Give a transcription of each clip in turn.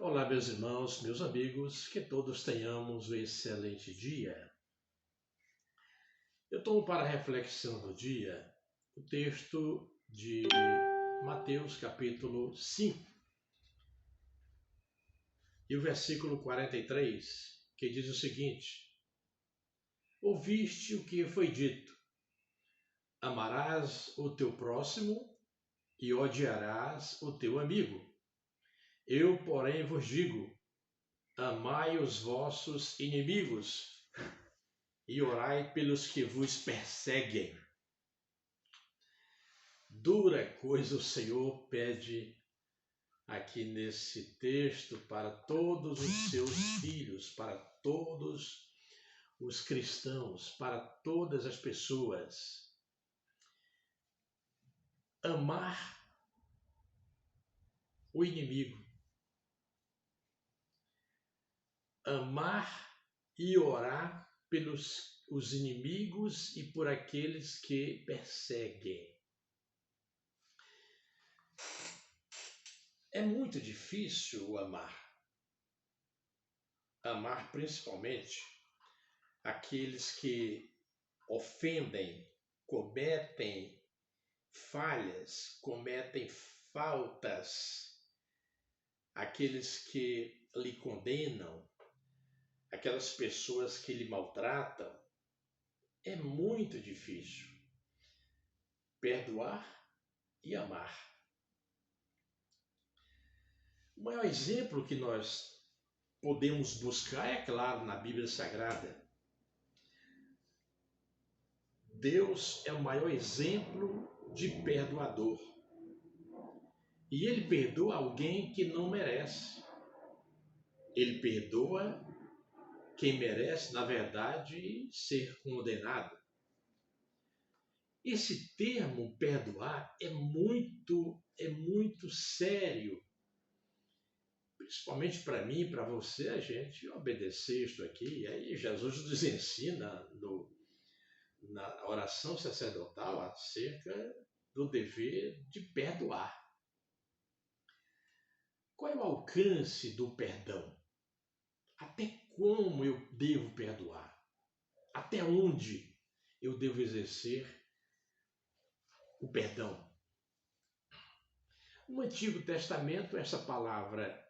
Olá, meus irmãos, meus amigos, que todos tenhamos um excelente dia. Eu tomo para a reflexão do dia o texto de Mateus, capítulo 5, e o versículo 43, que diz o seguinte: Ouviste o que foi dito, amarás o teu próximo e odiarás o teu amigo. Eu, porém, vos digo, amai os vossos inimigos e orai pelos que vos perseguem. Dura coisa o Senhor pede aqui nesse texto para todos os seus filhos, para todos os cristãos, para todas as pessoas. Amar o inimigo. Amar e orar pelos os inimigos e por aqueles que perseguem. É muito difícil amar. Amar principalmente aqueles que ofendem, cometem falhas, cometem faltas, aqueles que lhe condenam, aquelas pessoas que lhe maltratam. É muito difícil perdoar e amar. O maior exemplo que nós podemos buscar é, claro, na Bíblia Sagrada. Deus é o maior exemplo de perdoador. E ele perdoa alguém que não merece. Ele perdoa quem merece, na verdade, ser condenado. Esse termo perdoar é muito sério. Principalmente para mim e para você, a gente obedecer isto aqui. E aí Jesus nos ensina na oração sacerdotal acerca do dever de perdoar. Qual é o alcance do perdão? Até como eu devo perdoar? Até onde eu devo exercer o perdão? No Antigo Testamento, essa palavra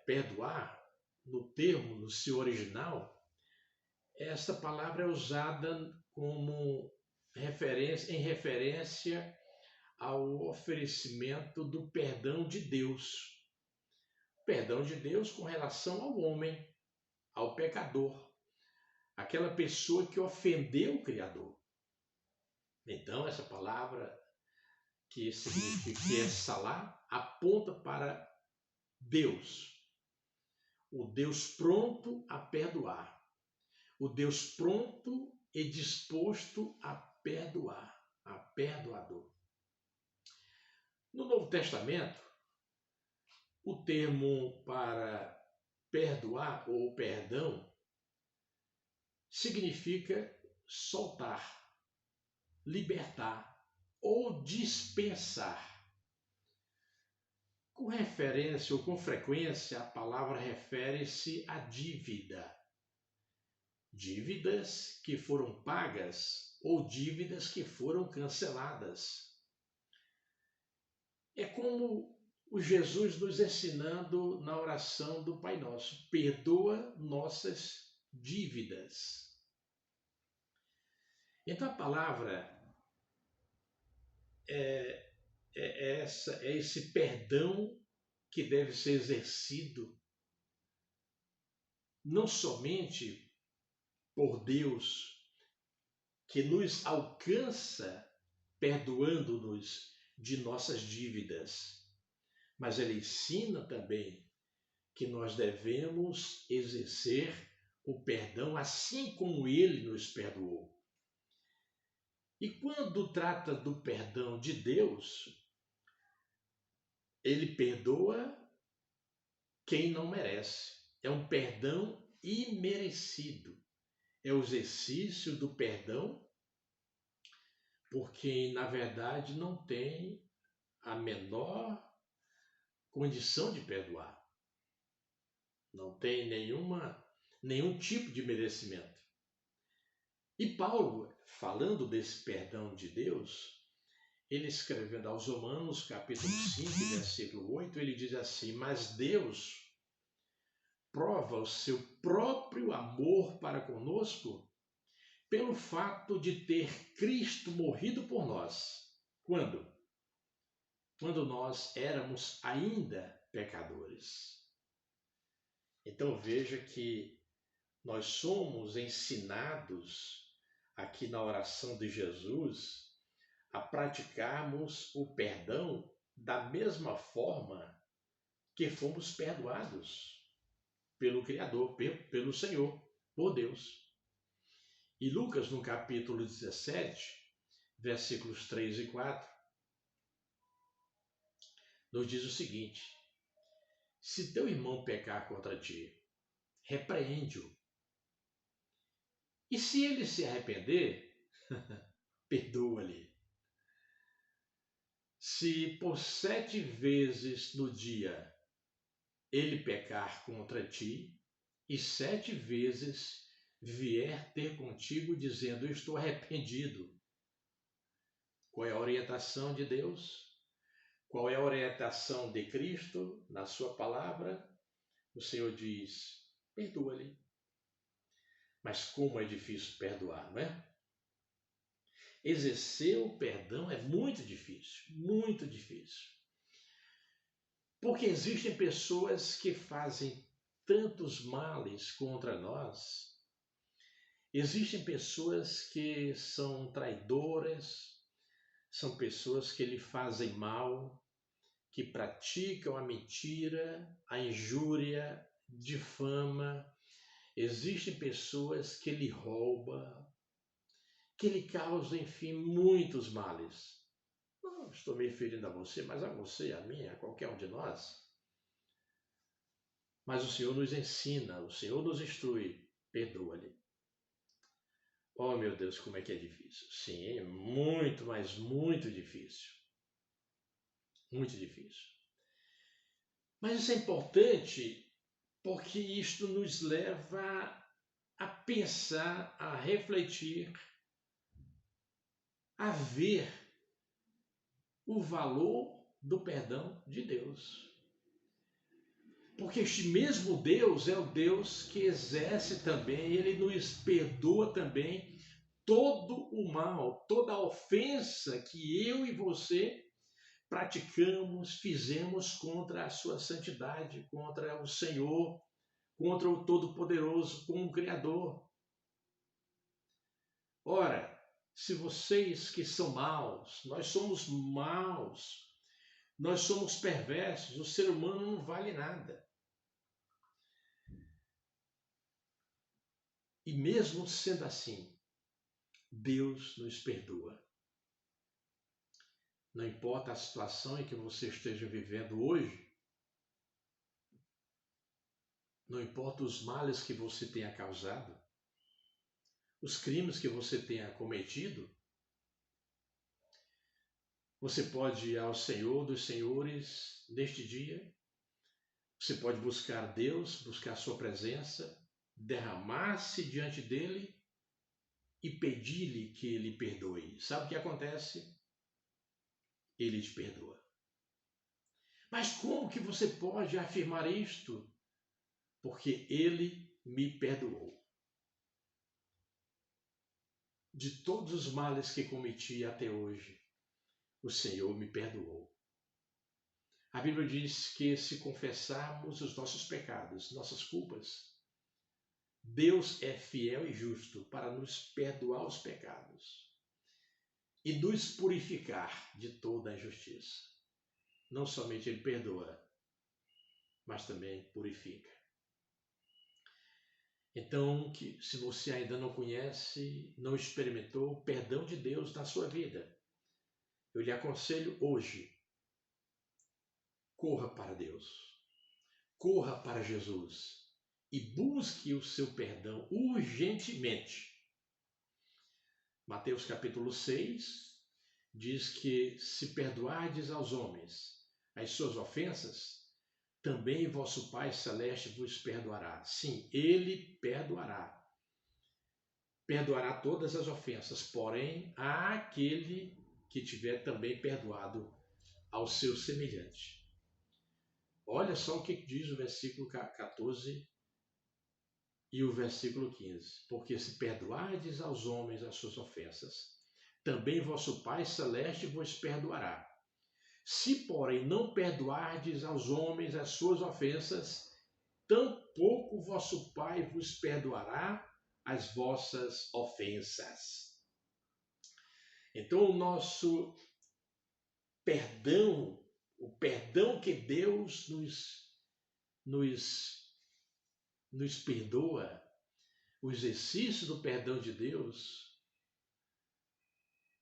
perdoar, no seu original, essa palavra é usada como em referência ao oferecimento do perdão de Deus. Perdão de Deus com relação ao homem, ao pecador, aquela pessoa que ofendeu o Criador. Então, essa palavra, que significa que é salá, aponta para Deus, o Deus pronto a perdoar, o Deus pronto e disposto a perdoar, a perdoador. No Novo Testamento, o termo para perdoar ou perdão significa soltar, libertar ou dispensar. Com referência ou com frequência, a palavra refere-se à dívida. Dívidas que foram pagas ou dívidas que foram canceladas. É como o Jesus nos ensinando na oração do Pai Nosso: perdoa nossas dívidas. Então a palavra é esse perdão que deve ser exercido não somente por Deus, que nos alcança perdoando-nos de nossas dívidas, mas ele ensina também que nós devemos exercer o perdão assim como ele nos perdoou. E quando trata do perdão de Deus, ele perdoa quem não merece. É um perdão imerecido. É o exercício do perdão por quem, na verdade, não tem a menor condição de perdoar. não tem nenhum tipo de merecimento. E Paulo, falando desse perdão de Deus, ele escrevendo aos Romanos, capítulo 5, versículo 8, ele diz assim: mas Deus prova o seu próprio amor para conosco pelo fato de ter Cristo morrido por nós. Quando? Quando nós éramos ainda pecadores. Então veja que nós somos ensinados aqui na oração de Jesus a praticarmos o perdão da mesma forma que fomos perdoados pelo Criador, pelo Senhor, por Deus. E Lucas, no capítulo 17, versículos 3 e 4, nos diz o seguinte: se teu irmão pecar contra ti, repreende-o. E se ele se arrepender, perdoa-lhe. Se por 7 vezes no dia ele pecar contra ti, e 7 vezes vier ter contigo dizendo: eu estou arrependido. Qual é a orientação de Deus? Qual é a orientação de Cristo na sua palavra? O Senhor diz: perdoa-lhe. Mas como é difícil perdoar, não é? Exercer o perdão é muito difícil, muito difícil. Porque existem pessoas que fazem tantos males contra nós. Existem pessoas que são traidoras, são pessoas que lhe fazem mal, que praticam a mentira, a injúria, difama. Existem pessoas que lhe roubam, que lhe causam, enfim, muitos males. Não estou me referindo a você, mas a você, a mim, a qualquer um de nós. Mas o Senhor nos ensina, o Senhor nos instrui, perdoa-lhe. Oh, meu Deus, como é que é difícil. Sim, muito, mas muito difícil. Muito difícil. Mas isso é importante porque isto nos leva a pensar, a refletir, a ver o valor do perdão de Deus. Porque este mesmo Deus é o Deus que exerce também, ele nos perdoa também todo o mal, toda a ofensa que eu e você praticamos, fizemos contra a sua santidade, contra o Senhor, contra o Todo-Poderoso, como Criador. Ora, se vocês que são maus, nós somos maus, nós somos perversos, o ser humano não vale nada. E mesmo sendo assim, Deus nos perdoa. Não importa a situação em que você esteja vivendo hoje, não importa os males que você tenha causado, os crimes que você tenha cometido, você pode ir ao Senhor dos Senhores neste dia, você pode buscar Deus, buscar sua presença, derramar-se diante dele e pedir-lhe que ele perdoe. Sabe o que acontece? Ele te perdoa. Mas como que você pode afirmar isto? Porque ele me perdoou. De todos os males que cometi até hoje, o Senhor me perdoou. A Bíblia diz que se confessarmos os nossos pecados, nossas culpas, Deus é fiel e justo para nos perdoar os pecados e nos purificar de toda a injustiça. Não somente Ele perdoa, mas também purifica. Então, se você ainda não conhece, não experimentou o perdão de Deus na sua vida, eu lhe aconselho hoje, corra para Deus, corra para Jesus e busque o seu perdão urgentemente. Mateus capítulo 6 diz que se perdoardes aos homens as suas ofensas, também vosso Pai Celeste vos perdoará. Sim, Ele perdoará. Perdoará todas as ofensas, porém, há aquele que tiver também perdoado ao seu semelhante. Olha só o que diz o versículo 14 e o versículo 15. Porque se perdoardes aos homens as suas ofensas, também vosso Pai Celeste vos perdoará. Se, porém, não perdoardes aos homens as suas ofensas, tampouco vosso Pai vos perdoará as vossas ofensas. Então, o nosso perdão, o perdão que Deus nos perdoa, o exercício do perdão de Deus,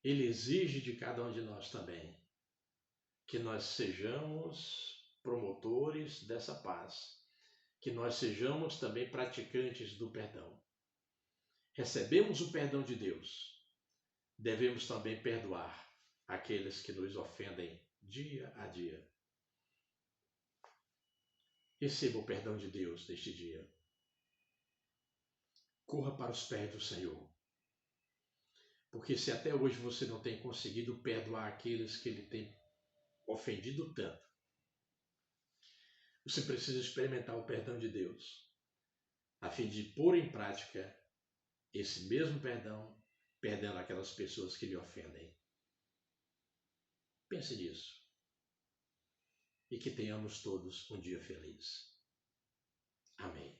ele exige de cada um de nós também que nós sejamos promotores dessa paz, que nós sejamos também praticantes do perdão. Recebemos o perdão de Deus, devemos também perdoar aqueles que nos ofendem dia a dia. Receba o perdão de Deus neste dia. Corra para os pés do Senhor. Porque se até hoje você não tem conseguido perdoar aqueles que Ele tem ofendido tanto, você precisa experimentar o perdão de Deus, a fim de pôr em prática esse mesmo perdão, perdendo aquelas pessoas que lhe ofendem. Pense nisso. E que tenhamos todos um dia feliz. Amém.